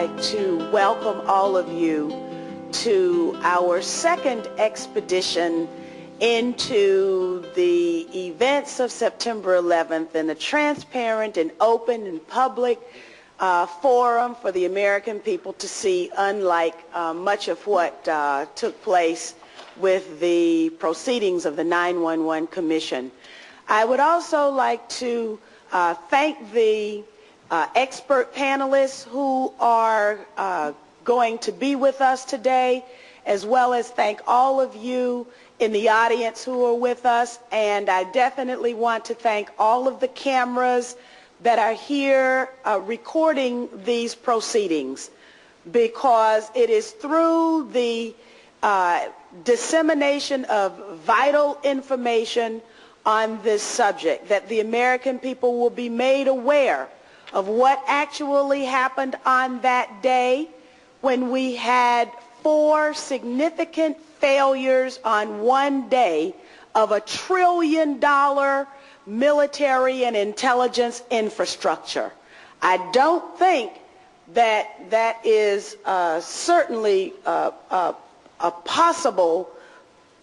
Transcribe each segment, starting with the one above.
like to welcome all of you to our second expedition into the events of September 11th and the transparent and open and public forum for the American people to see, unlike much of what took place with the proceedings of the 911 Commission. I would also like to thank the expert panelists who are going to be with us today, as well as thank all of you in the audience who are with us. And I definitely want to thank all of the cameras that are here recording these proceedings, because it is through the dissemination of vital information on this subject that the American people will be made aware of what actually happened on that day when we had 4 significant failures on one day of $1 trillion military and intelligence infrastructure. I don't think that that is certainly a possible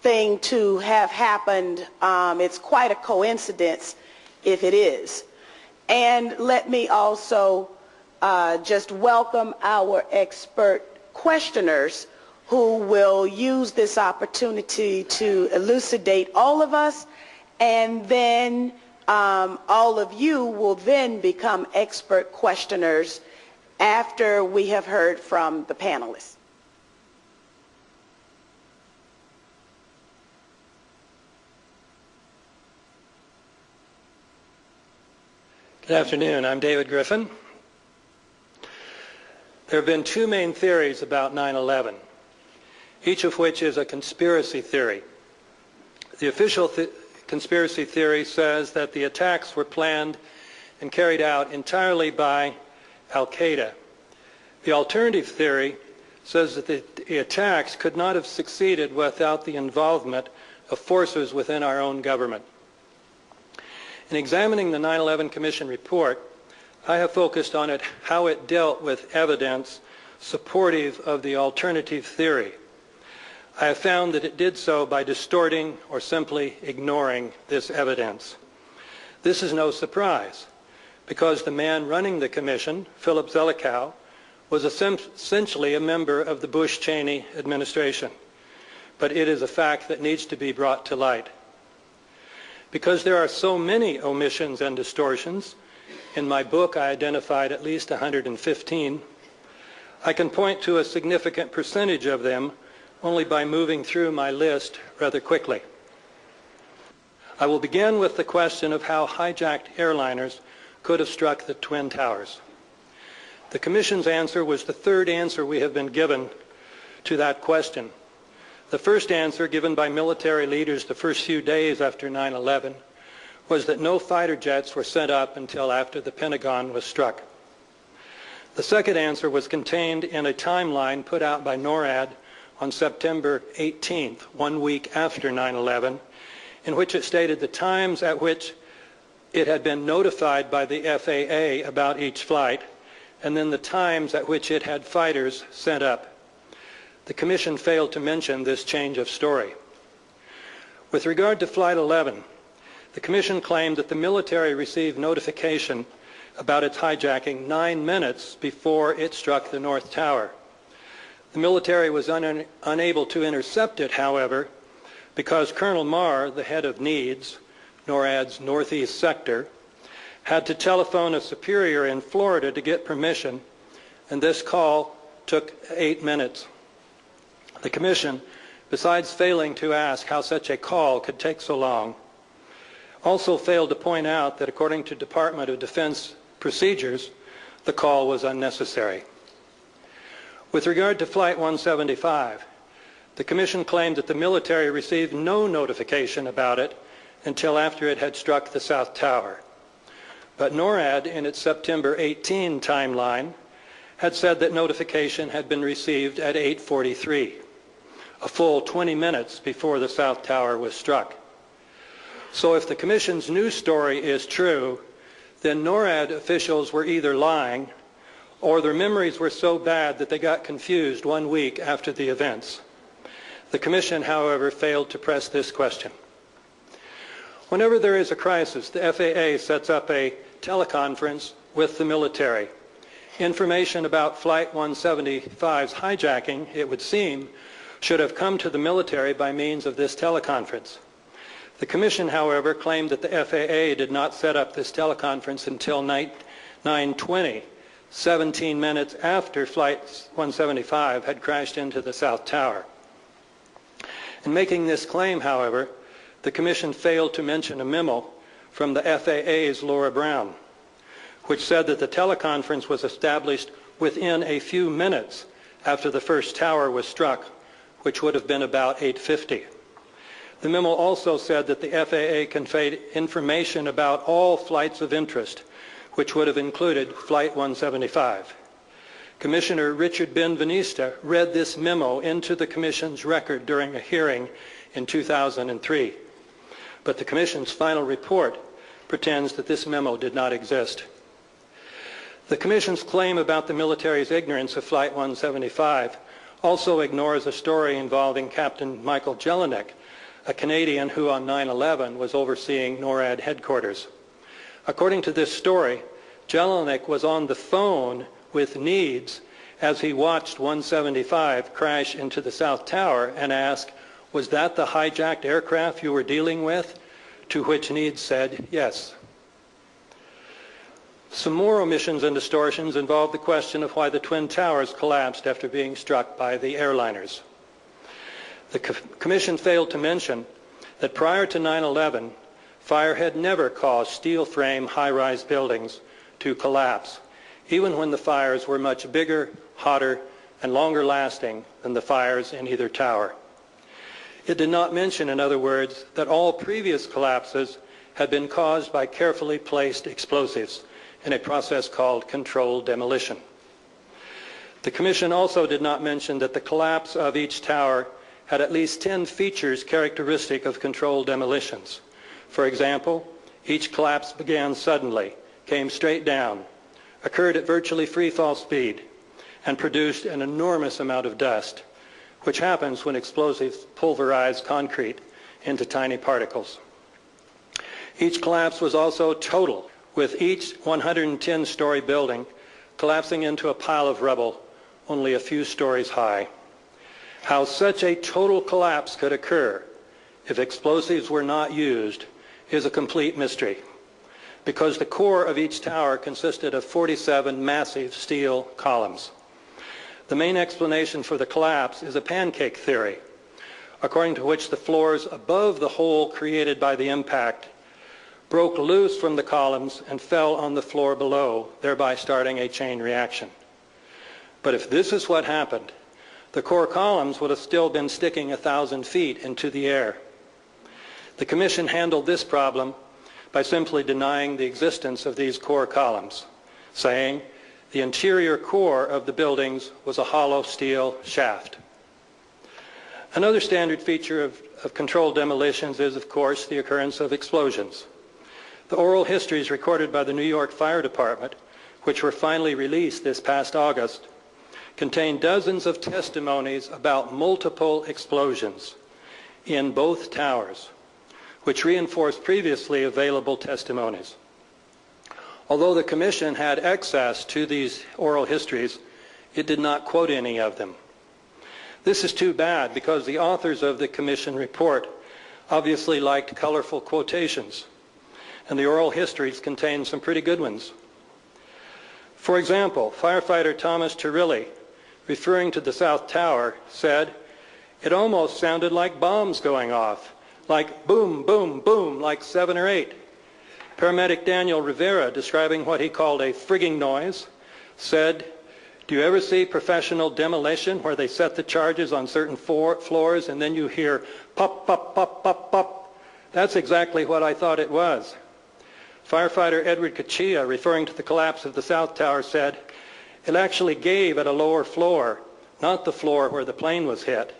thing to have happened. It's quite a coincidence if it is. And let me also just welcome our expert questioners who will use this opportunity to elucidate all of us, and then all of you will then become expert questioners after we have heard from the panelists. Good afternoon. I'm David Griffin. There have been 2 main theories about 9/11, each of which is a conspiracy theory. The official conspiracy theory says that the attacks were planned and carried out entirely by Al-Qaeda. The alternative theory says that the attacks could not have succeeded without the involvement of forces within our own government. In examining the 9/11 Commission report, I have focused on how it dealt with evidence supportive of the alternative theory. I have found that it did so by distorting or simply ignoring this evidence. This is no surprise, because the man running the commission, Philip Zelikow, was essentially a member of the Bush-Cheney administration. But it is a fact that needs to be brought to light. Because there are so many omissions and distortions, in my book I identified at least 115, I can point to a significant percentage of them only by moving through my list rather quickly. I will begin with the question of how hijacked airliners could have struck the Twin Towers. The Commission's answer was the 3rd answer we have been given to that question. The first answer, given by military leaders the first few days after 9/11, was that no fighter jets were sent up until after the Pentagon was struck. The second answer was contained in a timeline put out by NORAD on September 18th, 1 week after 9/11, in which it stated the times at which it had been notified by the FAA about each flight, and then the times at which it had fighters sent up. The Commission failed to mention this change of story. With regard to Flight 11, the Commission claimed that the military received notification about its hijacking 9 minutes before it struck the North Tower. The military was unable to intercept it, however, because Colonel Marr, the head of NEADS, NORAD's Northeast Sector, had to telephone a superior in Florida to get permission, and this call took 8 minutes. The Commission, besides failing to ask how such a call could take so long, also failed to point out that according to Department of Defense procedures, the call was unnecessary. With regard to Flight 175, the Commission claimed that the military received no notification about it until after it had struck the South Tower. But NORAD, in its September 18 timeline, had said that notification had been received at 8:43, a full 20 minutes before the South Tower was struck. So if the Commission's news story is true, then NORAD officials were either lying or their memories were so bad that they got confused 1 week after the events. The Commission, however, failed to press this question. Whenever there is a crisis, the FAA sets up a teleconference with the military. Information about Flight 175's hijacking, it would seem, should have come to the military by means of this teleconference. The Commission, however, claimed that the FAA did not set up this teleconference until 9:20, 17 minutes after Flight 175 had crashed into the South Tower. In making this claim, however, the Commission failed to mention a memo from the FAA's Laura Brown, which said that the teleconference was established within a few minutes after the first tower was struck, which would have been about 8:50. The memo also said that the FAA conveyed information about all flights of interest, which would have included Flight 175. Commissioner Richard Benveniste read this memo into the Commission's record during a hearing in 2003. But the Commission's final report pretends that this memo did not exist. The Commission's claim about the military's ignorance of Flight 175 also ignores a story involving Captain Michael Jelinek, a Canadian who on 9/11 was overseeing NORAD headquarters. According to this story, Jelinek was on the phone with Needs as he watched 175 crash into the South Tower and asked, "Was that the hijacked aircraft you were dealing with?" To which Needs said, "Yes." Some more omissions and distortions involve the question of why the Twin Towers collapsed after being struck by the airliners. The Commission failed to mention that prior to 9/11, fire had never caused steel frame high-rise buildings to collapse, even when the fires were much bigger, hotter, and longer lasting than the fires in either tower. It did not mention, in other words, that all previous collapses had been caused by carefully placed explosives in a process called controlled demolition. The Commission also did not mention that the collapse of each tower had at least 10 features characteristic of controlled demolitions. For example, each collapse began suddenly, came straight down, occurred at virtually free fall speed, and produced an enormous amount of dust, which happens when explosives pulverize concrete into tiny particles. Each collapse was also total, with each 110-story building collapsing into a pile of rubble only a few stories high. How such a total collapse could occur if explosives were not used is a complete mystery, because the core of each tower consisted of 47 massive steel columns. The main explanation for the collapse is a pancake theory, according to which the floors above the hole created by the impact broke loose from the columns and fell on the floor below, thereby starting a chain reaction. But if this is what happened, the core columns would have still been sticking 1,000 feet into the air. The Commission handled this problem by simply denying the existence of these core columns, saying the interior core of the buildings was a hollow steel shaft. Another standard feature of controlled demolitions is, of course, the occurrence of explosions. The oral histories recorded by the New York Fire Department, which were finally released this past August, contain dozens of testimonies about multiple explosions in both towers, which reinforced previously available testimonies. Although the Commission had access to these oral histories, it did not quote any of them. This is too bad, because the authors of the Commission report obviously liked colorful quotations, and the oral histories contain some pretty good ones. For example, firefighter Thomas Turilli, referring to the South Tower, said, "It almost sounded like bombs going off, like boom, boom, boom, like 7 or 8. Paramedic Daniel Rivera, describing what he called a frigging noise, said, "Do you ever see professional demolition where they set the charges on certain floors and then you hear pop, pop, pop, pop, pop? That's exactly what I thought it was." Firefighter Edward Kachia, referring to the collapse of the South Tower, said, "It actually gave at a lower floor, not the floor where the plane was hit.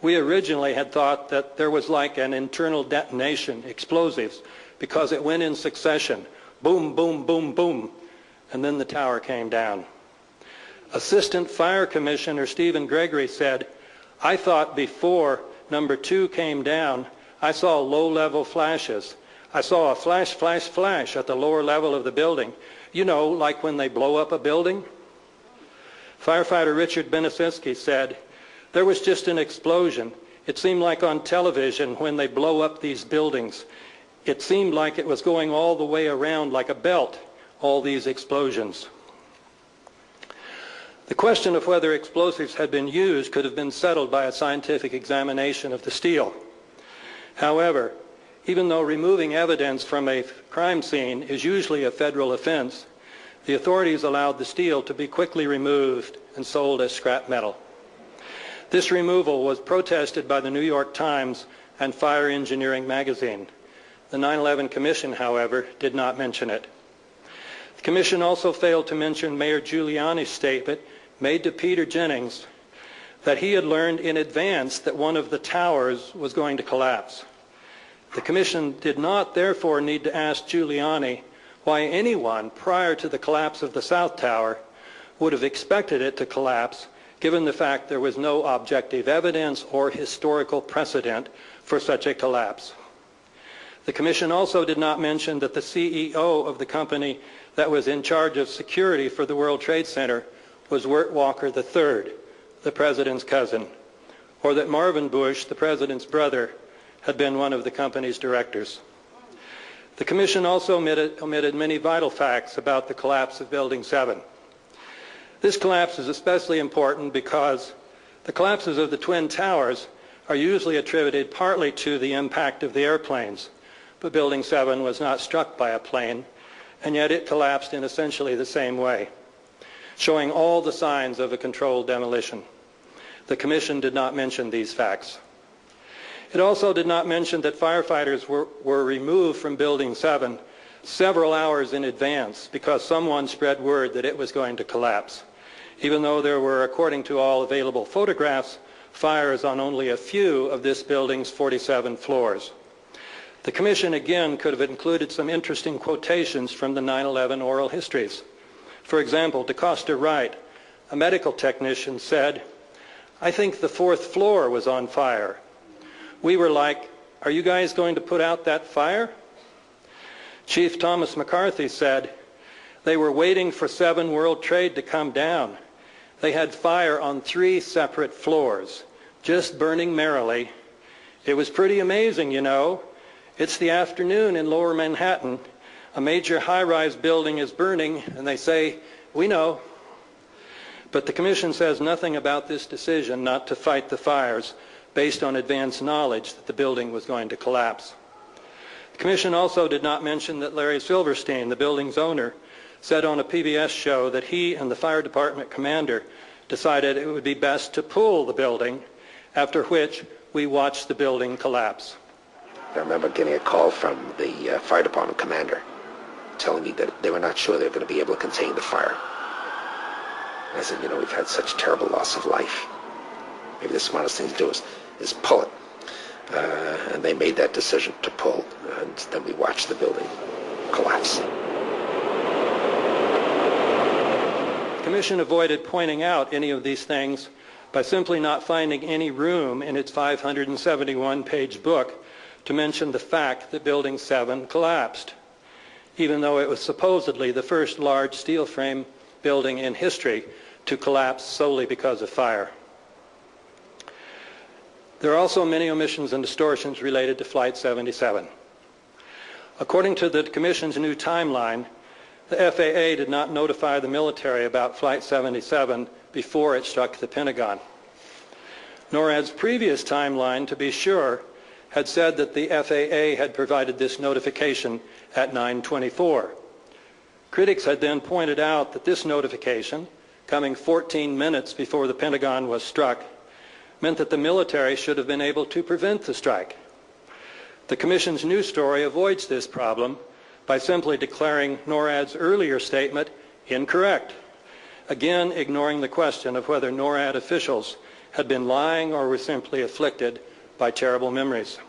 We originally had thought that there was like an internal detonation, explosives, because it went in succession, boom, boom, boom, boom, and then the tower came down." Assistant Fire Commissioner Stephen Gregory said, "I thought before number 2 came down, I saw low-level flashes. I saw a flash, flash, flash at the lower level of the building. You know, like when they blow up a building?" Firefighter Richard Benesinski said, "There was just an explosion. It seemed like on television when they blow up these buildings. It seemed like it was going all the way around like a belt, all these explosions." The question of whether explosives had been used could have been settled by a scientific examination of the steel. However, even though removing evidence from a crime scene is usually a federal offense, the authorities allowed the steel to be quickly removed and sold as scrap metal. This removal was protested by the New York Times and Fire Engineering magazine. The 9/11 Commission, however, did not mention it. The Commission also failed to mention Mayor Giuliani's statement made to Peter Jennings that he had learned in advance that one of the towers was going to collapse. The Commission did not, therefore, need to ask Giuliani why anyone prior to the collapse of the South Tower would have expected it to collapse, given the fact there was no objective evidence or historical precedent for such a collapse. The Commission also did not mention that the CEO of the company that was in charge of security for the World Trade Center was Wirt Walker III, the President's cousin, or that Marvin Bush, the President's brother, had been one of the company's directors. The Commission also omitted many vital facts about the collapse of Building 7. This collapse is especially important because the collapses of the Twin Towers are usually attributed partly to the impact of the airplanes, but Building 7 was not struck by a plane, and yet it collapsed in essentially the same way, showing all the signs of a controlled demolition. The Commission did not mention these facts. It also did not mention that firefighters were removed from Building 7 several hours in advance because someone spread word that it was going to collapse, even though there were, according to all available photographs, fires on only a few of this building's 47 floors. The Commission again could have included some interesting quotations from the 9/11 oral histories. For example, DeCosta Wright, a medical technician, said, "I think the 4th floor was on fire. We were like, are you guys going to put out that fire?" Chief Thomas McCarthy said, "They were waiting for 7 World Trade to come down. They had fire on 3 separate floors, just burning merrily. It was pretty amazing, you know. It's the afternoon in Lower Manhattan. A major high-rise building is burning, and they say, 'We know.'" But the Commission says nothing about this decision not to fight the fires based on advance knowledge that the building was going to collapse. The Commission also did not mention that Larry Silverstein, the building's owner, said on a PBS show that he and the fire department commander decided it would be best to pull the building, after which we watched the building collapse. I remember getting a call from the fire department commander telling me that they were not sure they were going to be able to contain the fire. And I said, you know, we've had such terrible loss of life. Maybe the smartest thing to do is pull it. And they made that decision to pull, and then we watched the building collapse. The Commission avoided pointing out any of these things by simply not finding any room in its 571-page book to mention the fact that Building 7 collapsed, even though it was supposedly the first large steel frame building in history to collapse solely because of fire. There are also many omissions and distortions related to Flight 77. According to the Commission's new timeline, the FAA did not notify the military about Flight 77 before it struck the Pentagon. NORAD's previous timeline, to be sure, had said that the FAA had provided this notification at 9:24. Critics had then pointed out that this notification, coming 14 minutes before the Pentagon was struck, meant that the military should have been able to prevent the strike. The Commission's new story avoids this problem by simply declaring NORAD's earlier statement incorrect, again ignoring the question of whether NORAD officials had been lying or were simply afflicted by terrible memories.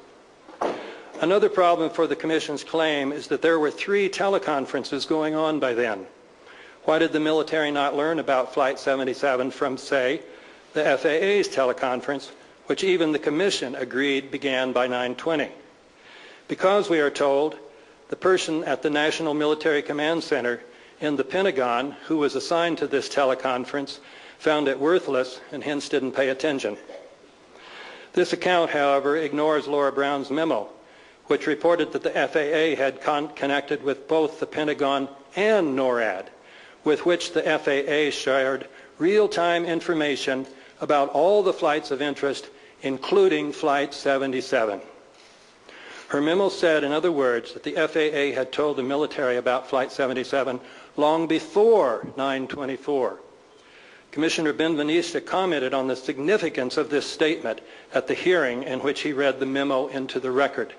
Another problem for the Commission's claim is that there were 3 teleconferences going on by then. Why did the military not learn about Flight 77 from, say, the FAA's teleconference, which even the Commission agreed began by 9:20? Because, we are told, the person at the National Military Command Center in the Pentagon who was assigned to this teleconference found it worthless and hence didn't pay attention. This account, however, ignores Laura Brown's memo, which reported that the FAA had connected with both the Pentagon and NORAD, with which the FAA shared real-time information about all the flights of interest, including Flight 77. Her memo said, in other words, that the FAA had told the military about Flight 77 long before 9/24. Commissioner Benveniste commented on the significance of this statement at the hearing in which he read the memo into the record.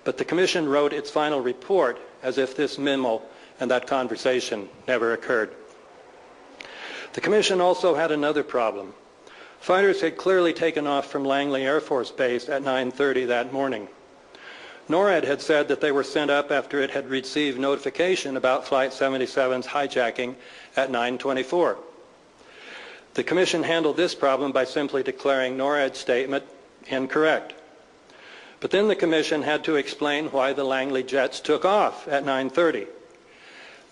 But the Commission wrote its final report as if this memo and that conversation never occurred. The Commission also had another problem. Fighters had clearly taken off from Langley Air Force Base at 9:30 that morning. NORAD had said that they were sent up after it had received notification about Flight 77's hijacking at 9:24. The Commission handled this problem by simply declaring NORAD's statement incorrect. But then the Commission had to explain why the Langley jets took off at 9:30.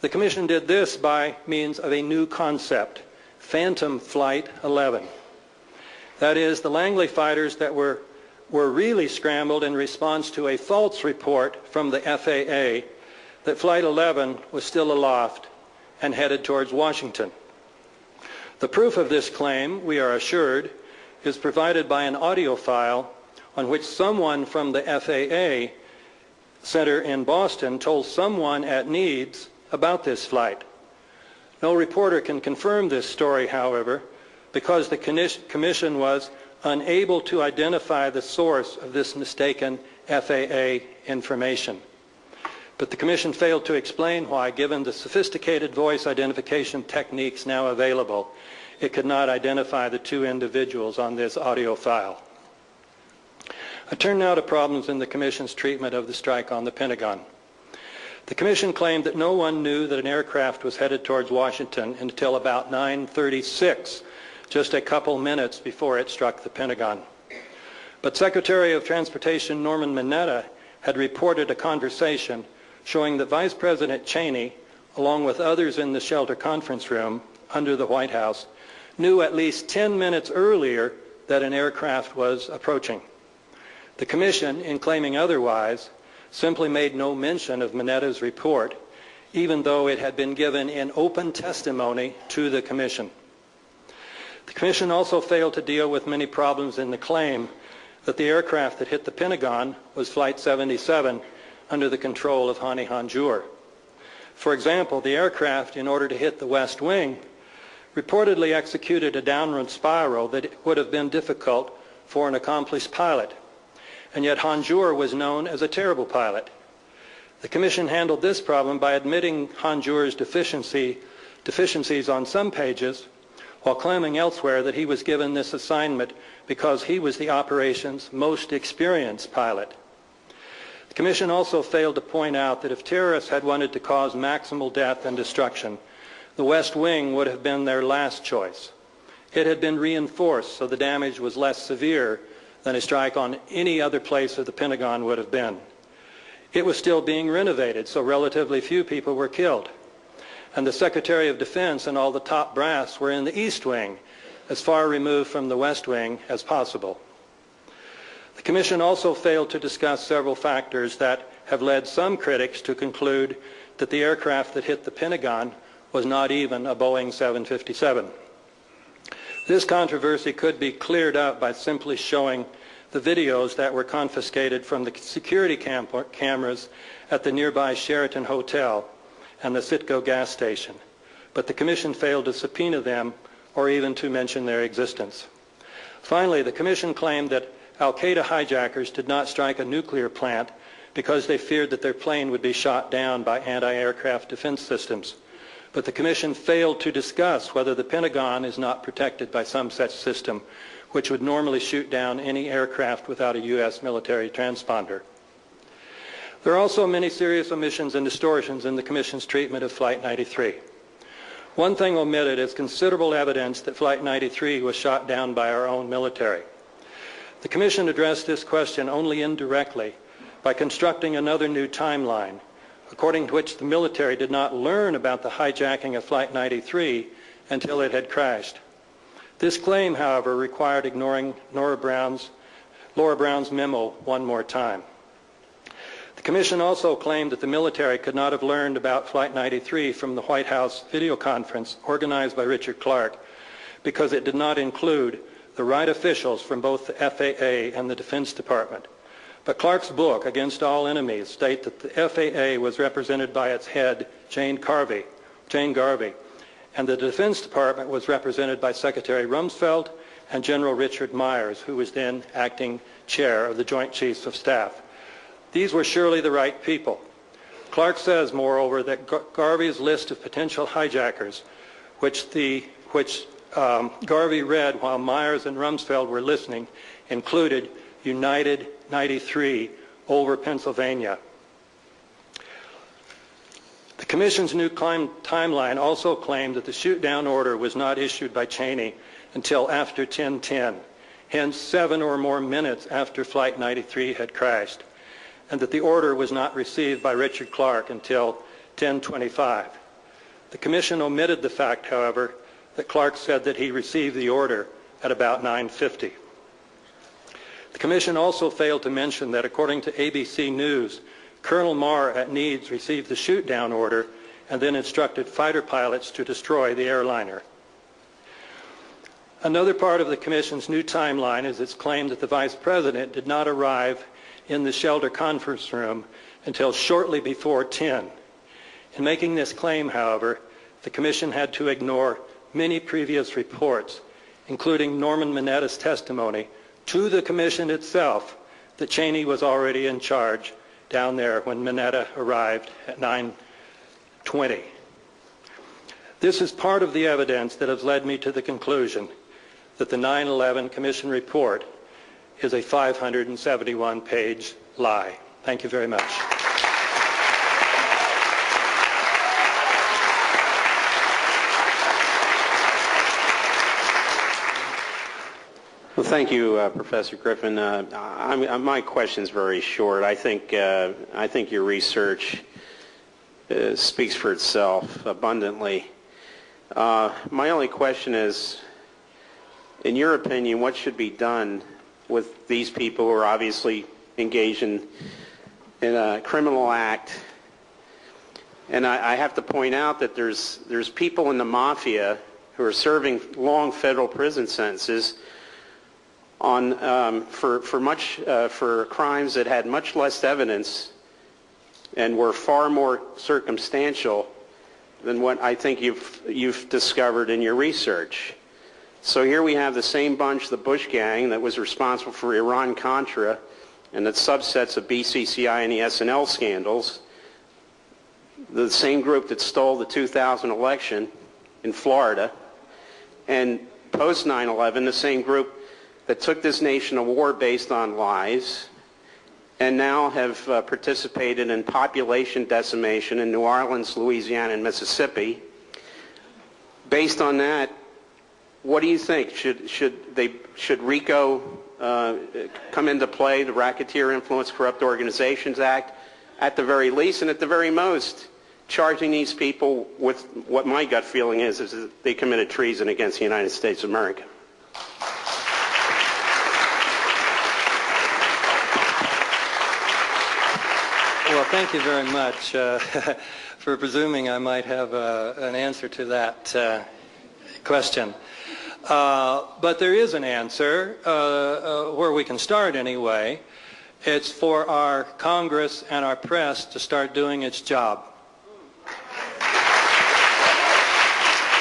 The Commission did this by means of a new concept, Phantom Flight 11. That is, the Langley fighters that were really scrambled in response to a false report from the FAA that Flight 11 was still aloft and headed towards Washington. The proof of this claim, we are assured, is provided by an audio file on which someone from the FAA Center in Boston told someone at Needs about this flight. No reporter can confirm this story, however, because the Commission was unable to identify the source of this mistaken FAA information. But the Commission failed to explain why, given the sophisticated voice identification techniques now available, it could not identify the two individuals on this audio file. I turn now to problems in the Commission's treatment of the strike on the Pentagon. The Commission claimed that no one knew that an aircraft was headed towards Washington until about 9:36, just a couple minutes before it struck the Pentagon. But Secretary of Transportation Norman Mineta had reported a conversation showing that Vice President Cheney, along with others in the shelter conference room under the White House, knew at least 10 minutes earlier that an aircraft was approaching. The Commission, in claiming otherwise, simply made no mention of Mineta's report, even though it had been given in open testimony to the Commission. The Commission also failed to deal with many problems in the claim that the aircraft that hit the Pentagon was Flight 77 under the control of Hani Hanjour. For example, the aircraft, in order to hit the West Wing, reportedly executed a downward spiral that would have been difficult for an accomplished pilot. And yet Hanjour was known as a terrible pilot. The Commission handled this problem by admitting Hanjour's deficiencies on some pages, while claiming elsewhere that he was given this assignment because he was the operation's most experienced pilot. The Commission also failed to point out that if terrorists had wanted to cause maximal death and destruction, the West Wing would have been their last choice. It had been reinforced so the damage was less severe than a strike on any other place of the Pentagon would have been. It was still being renovated, so relatively few people were killed. And the Secretary of Defense and all the top brass were in the East Wing, as far removed from the West Wing as possible. The Commission also failed to discuss several factors that have led some critics to conclude that the aircraft that hit the Pentagon was not even a Boeing 757. This controversy could be cleared up by simply showing the videos that were confiscated from the security cameras at the nearby Sheraton Hotel and the Citgo gas station. But the Commission failed to subpoena them or even to mention their existence. Finally, the Commission claimed that Al-Qaeda hijackers did not strike a nuclear plant because they feared that their plane would be shot down by anti-aircraft defense systems. But the Commission failed to discuss whether the Pentagon is not protected by some such system, which would normally shoot down any aircraft without a U.S. military transponder. There are also many serious omissions and distortions in the Commission's treatment of Flight 93. One thing omitted is considerable evidence that Flight 93 was shot down by our own military. The Commission addressed this question only indirectly by constructing another new timeline, according to which the military did not learn about the hijacking of Flight 93 until it had crashed. This claim, however, required ignoring Laura Brown's memo one more time. The Commission also claimed that the military could not have learned about Flight 93 from the White House video conference organized by Richard Clark because it did not include the right officials from both the FAA and the Defense Department. But Clark's book, Against All Enemies, states that the FAA was represented by its head, Jane Garvey, and the Defense Department was represented by Secretary Rumsfeld and General Richard Myers, who was then acting chair of the Joint Chiefs of Staff. These were surely the right people. Clark says, moreover, that Garvey's list of potential hijackers, which Garvey read while Myers and Rumsfeld were listening, included United 93 over Pennsylvania. The Commission's new timeline also claimed that the shoot-down order was not issued by Cheney until after 10:10, hence 7 or more minutes after Flight 93 had crashed, and that the order was not received by Richard Clark until 10:25. The Commission omitted the fact, however, that Clark said that he received the order at about 9:50. The Commission also failed to mention that according to ABC News, Colonel Marr at Needs received the shoot-down order and then instructed fighter pilots to destroy the airliner. Another part of the Commission's new timeline is its claim that the Vice President did not arrive in the shelter conference room until shortly before 10. In making this claim, however, the Commission had to ignore many previous reports, including Norman Minetta's testimony to the Commission itself that Cheney was already in charge down there when Minetta arrived at 9:20. This is part of the evidence that has led me to the conclusion that the 9/11 Commission report is a 571-page lie. Thank you very much. Well, thank you, Professor Griffin. My question is very short. I think your research speaks for itself abundantly. My only question is, in your opinion, what should be done with these people who are obviously engaged in a criminal act? And I have to point out that there's people in the mafia who are serving long federal prison sentences on for crimes that had much less evidence and were far more circumstantial than what I think you've discovered in your research. So here we have the same bunch, the Bush gang, that was responsible for Iran-Contra and the subsets of BCCI and the SNL scandals, the same group that stole the 2000 election in Florida, and post 9/11, the same group that took this nation to war based on lies and now have participated in population decimation in New Orleans, Louisiana, and Mississippi. Based on that, what do you think? Should RICO come into play, the Racketeer Influence Corrupt Organizations Act, at the very least, and at the very most, charging these people with what my gut feeling is that they committed treason against the United States of America? Well, thank you very much for presuming I might have an answer to that question. But there is an answer, where we can start anyway. It's for our Congress and our press to start doing its job.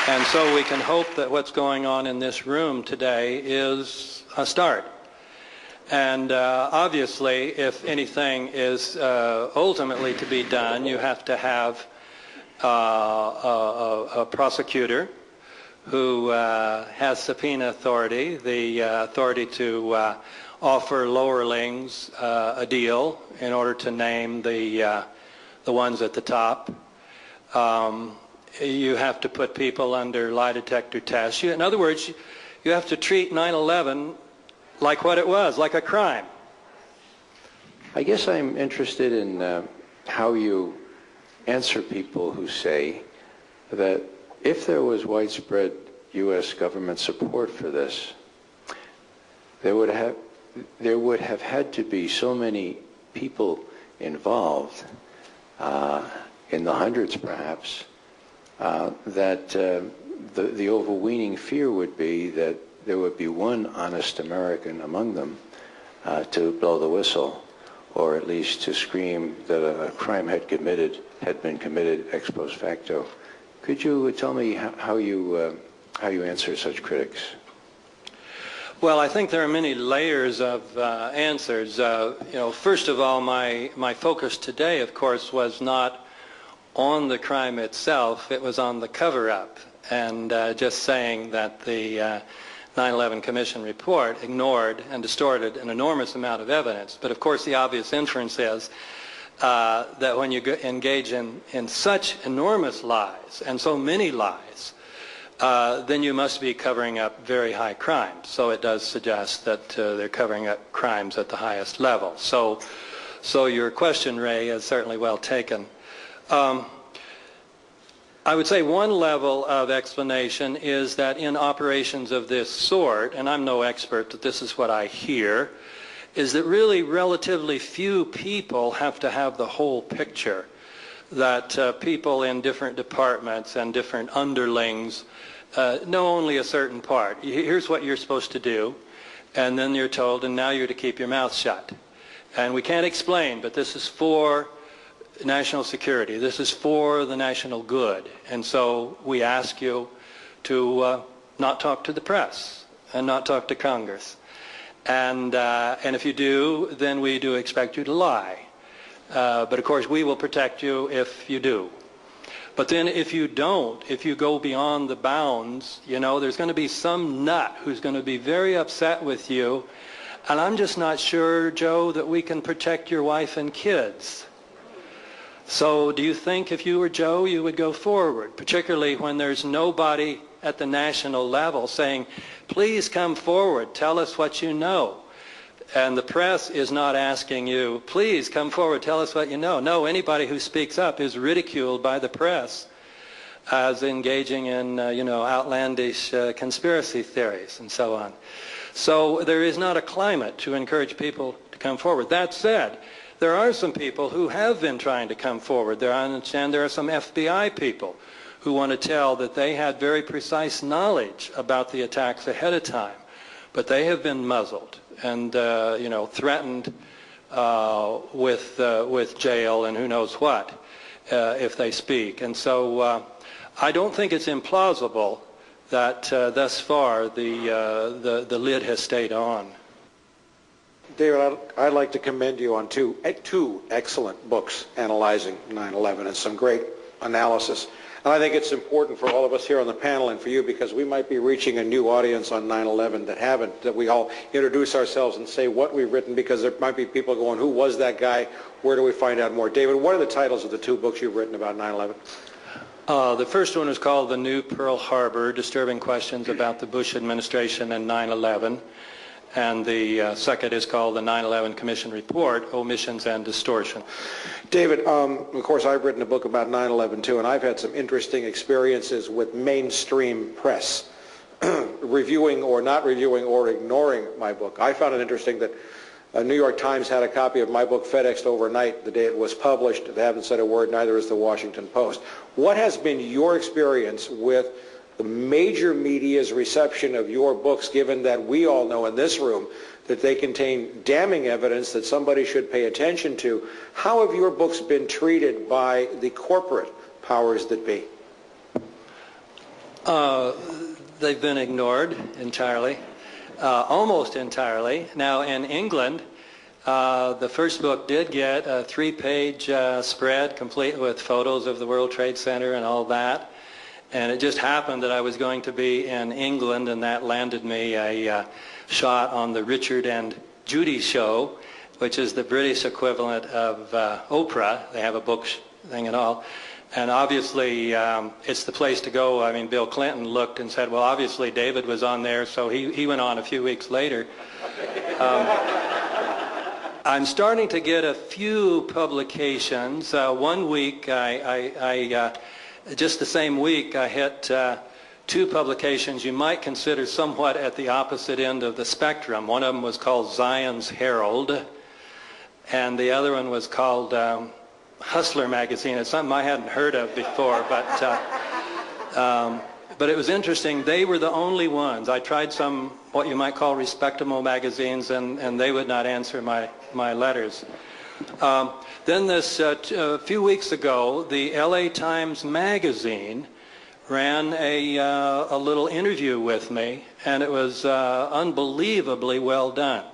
And so we can hope that what's going on in this room today is a start. And obviously, if anything is ultimately to be done, you have to have a prosecutor who has subpoena authority, the authority to offer lowerlings a deal in order to name the ones at the top. you have to put people under lie detector tests. In other words, you have to treat 9/11 like what it was, like a crime. I guess I'm interested in how you answer people who say that if there was widespread U.S. government support for this, there would have had to be so many people involved, in the hundreds perhaps, that the overweening fear would be that there would be one honest American among them to blow the whistle, or at least to scream that a crime had been committed ex post facto. Could you tell me how you answer such critics? Well, I think there are many layers of answers. First of all, my focus today, of course, was not on the crime itself. It was on the cover-up, and just saying that the 9/11 Commission report ignored and distorted an enormous amount of evidence. But of course, the obvious inference is that when you engage in such enormous lies and so many lies, then you must be covering up very high crimes. So it does suggest that they're covering up crimes at the highest level. So your question, Ray, is certainly well taken. I would say one level of explanation is that in operations of this sort, and I'm no expert, but this is what I hear, is that really relatively few people have to have the whole picture, that people in different departments and different underlings know only a certain part. Here's what you're supposed to do, and then you're told, and now you're to keep your mouth shut. And we can't explain, but this is for national security. This is for the national good. And so we ask you to not talk to the press and not talk to Congress. And if you do, then we do expect you to lie. But of course, we will protect you if you do. But then if you don't, if you go beyond the bounds, there's going to be some nut who's going to be very upset with you. And I'm just not sure, Joe, that we can protect your wife and kids. So do you think if you were Joe, you would go forward, particularly when there's nobody at the national level saying, please come forward, tell us what you know. And the press is not asking you, please come forward, tell us what you know. No, anybody who speaks up is ridiculed by the press as engaging in, outlandish conspiracy theories and so on. So there is not a climate to encourage people to come forward. That said, there are some people who have been trying to come forward. There are some FBI people who want to tell that they had very precise knowledge about the attacks ahead of time, but they have been muzzled and threatened with jail and who knows what if they speak. And so I don't think it's implausible that thus far the lid has stayed on. David, I'd like to commend you on two excellent books analyzing 9/11 and some great analysis. And I think it's important for all of us here on the panel and for you, because we might be reaching a new audience on 9/11 that we all introduce ourselves and say what we've written, because there might be people going, who was that guy? Where do we find out more? David, what are the titles of the two books you've written about 9/11? The first one is called The New Pearl Harbor, Disturbing Questions About the Bush Administration and 9/11. And the second is called the 9/11 Commission Report, Omissions and Distortions. David, of course, I've written a book about 9/11 too, and I've had some interesting experiences with mainstream press, reviewing or not reviewing or ignoring my book. I found it interesting that New York Times had a copy of my book FedExed overnight the day it was published. They haven't said a word, neither has the Washington Post. What has been your experience with the major media's reception of your books, given that we all know in this room that they contain damning evidence that somebody should pay attention to? How have your books been treated by the corporate powers that be? They've been ignored entirely, almost entirely. Now in England, the first book did get a 3-page spread complete with photos of the World Trade Center and all that. And it just happened that I was going to be in England, and that landed me a shot on the Richard and Judy show, which is the British equivalent of Oprah. They have a book thing and all. And obviously, it's the place to go. I mean, Bill Clinton looked and said, well, obviously David was on there, so he went on a few weeks later. I'm starting to get a few publications. One week, just the same week, I hit two publications you might consider somewhat at the opposite end of the spectrum. One of them was called Zion's Herald, and the other one was called Hustler magazine. It's something I hadn't heard of before, but it was interesting. They were the only ones. I tried some what you might call respectable magazines, and they would not answer my letters. Then a few weeks ago, the LA Times magazine ran a little interview with me, and it was unbelievably well done.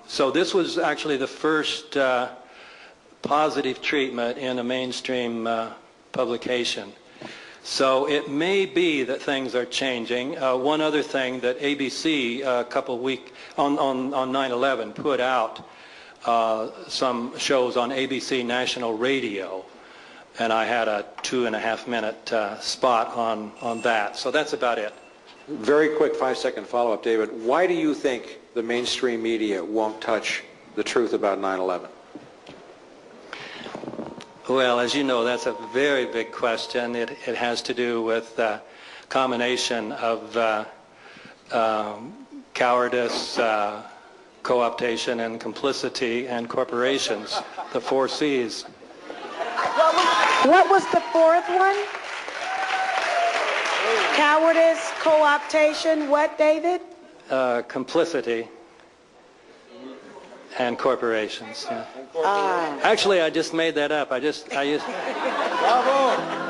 So this was actually the first positive treatment in a mainstream publication. So it may be that things are changing. One other thing that ABC a couple weeks on 9/11 put out some shows on ABC National Radio, and I had a 2.5-minute spot on that. So that's about it. Very quick 5-second follow-up, David. Why do you think the mainstream media won't touch the truth about 9/11? Well, as you know, that's a very big question. It has to do with a combination of cowardice, co-optation, and complicity, and corporations, the 4 C's. What was the fourth one? Cowardice, co-optation, what, David? Complicity and corporations. Yeah. Actually, I just made that up. I just. Bravo!